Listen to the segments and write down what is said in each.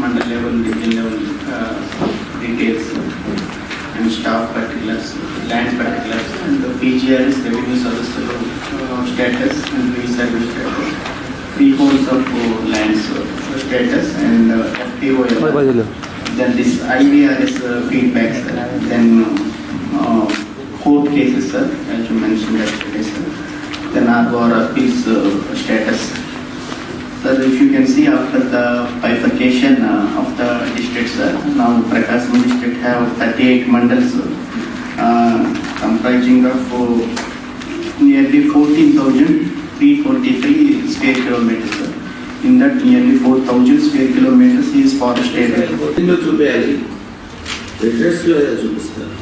mandal level, division level details and staff particulars, land particulars, and the PGR's revenue service status and reservice status, freeholds of lands status, and FPOL. Then this IVR's feedbacks, then court cases, sir, as you mentioned yesterday, sir. Then our appeals status. Sir, if you can see after the bifurcation of the districts, sir, now Prakasam district have 38 mandals comprising of nearly 14,343 square kilometers, sir. In that nearly 4,000 square kilometers is forest area. చూపేయాలి అడ్రస్లో చూపిస్తారు.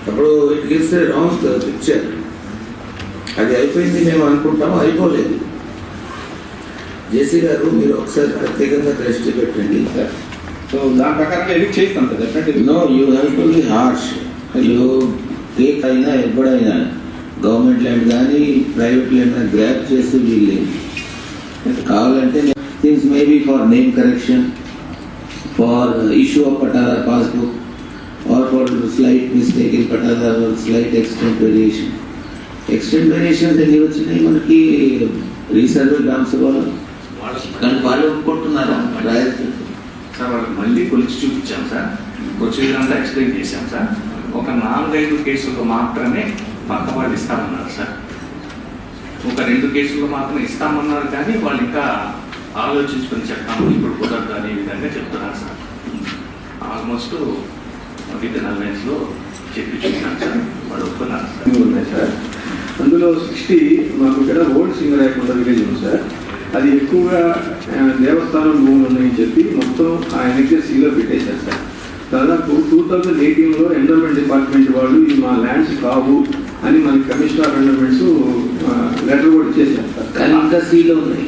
అప్పుడు it gives a wrong picture. అది అయిపోయింది మేము అనుకుంటాము, అయిపోలేదు. జేసీ గారు మీరు ఒకసారి ప్రత్యేకంగా దృష్టి పెట్టండి. సో దాని ప్రకారంగా ఎడిట్ చేస్తాం కదా. No, you have to be harsh. You take అయినా ఎప్పుడైనా గవర్నమెంట్ ల్యాండ్ కానీ ప్రైవేట్ ల్యాండ్ గ్రాప్ చేసి వీళ్ళేది కావాలంటే things maybe for name correction, for issue of పటాదార్ passbook, or for slight mistake in Patala or slight extent variation. Extent variations ఎన్ని వచ్చినాయి మనకి రీసర్వ్ గ్రామ సభలో, కానీ వాళ్ళు ఒప్పుకుంటున్నారా? సార్ వాళ్ళకి మళ్ళీ కొలిచి చూపించాం సార్, వచ్చే విధంగా ఎక్స్ప్లెయిన్ చేశాం సార్. ఒక 4-5 కేసులకు మాత్రమే పక్కవాళ్ళు ఇస్తామన్నారు సార్. ఒక 2 కేసులు మాత్రమే ఇస్తామన్నారు, కానీ వాళ్ళు ఇంకా ఆలోచించుకొని చెప్తాము ఇప్పుడు కుదరదు అనే విధంగా చెప్తున్నారు సార్. ఆల్మోస్ట్ విత్ అలవెన్స్లో చెప్పి చూసినాను సార్, వాళ్ళు ఒప్పుకున్నారు సార్. ఉన్నాయి సార్. అందులో 60 మాకు ఇక్కడ ఓల్డ్ సింగరాయకొండ విలేజ్ ఉంది సార్. అది ఎక్కువగా దేవస్థానం భూములు ఉన్నాయని చెప్పి మొత్తం ఆ ఎన్ఎక్ఎస్సీలో పెట్టేశారు సార్. దాదాపు 2018లో ఎన్విరాన్మెంట్ డిపార్ట్మెంట్ వాళ్ళు ఇది మా ల్యాండ్స్ కావు అని మనకి కమిషనర్ ఆఫ్ ఎన్విరాన్మెంట్స్ లెటర్ కూడా ఇచ్చేసారు సార్. కానీ ఇంకా సీలో ఉన్నాయి,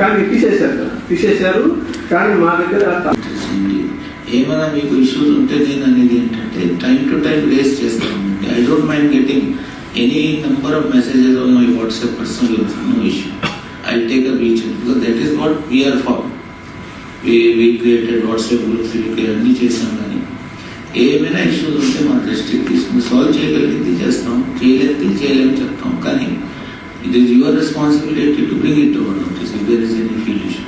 కానీ తీసేశారు సార్, తీసేశారు. కానీ మా దగ్గర ఏమైనా మీకు ఇష్యూస్ ఉంటే నేను అనేది ఏంటంటే టైం టు టైం రేస్ చేస్తాను. I don't mind getting any number of messages on my WhatsApp personal, no issue. I take a reach because that is what we are for. We created WhatsApp groups, అన్నీ చేసాం. కానీ ఏమైనా issues ఉంటే మా దృష్టికి తీసుకుని solve చేయగలిగింది చేస్తాం, చేయలేదు చేయలేము చెప్తాం. కానీ it is your responsibility to bring it to our notice if there is any feel issue.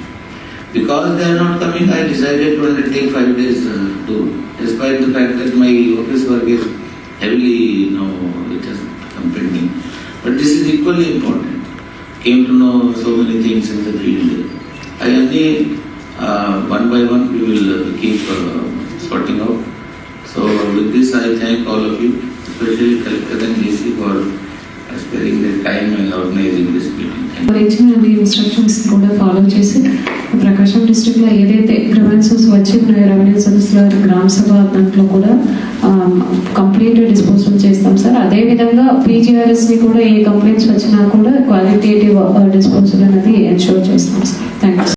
Because they are not coming, I decided to undertake 5 days to, despite the fact that my office work is heavily now it has come pending. But this is equally important. Came to know so many things in the field. I only one by one we will keep sorting out. So with this I thank all of you, especially Collector and DC for sparing their time and organizing this meeting. ఇచ్చిన instructions కూడా follow చేసి ప్రకాశం డిస్ట్రిక్ట్లో ఏదైతే grievances వచ్చి revenue సర్వీస్లో గ్రామ సభ దాంట్లో కూడా కంప్లీట్ డిస్పోజల్ చేస్తాం సార్. అదేవిధంగా పీజీఆర్ఎస్ని కూడా ఏ కంప్లైంట్స్ వచ్చినా కూడా క్వాలిటేటివ్ డిస్పోజల్ అనేది ఎన్షూర్ చేస్తాం సార్. Thank you.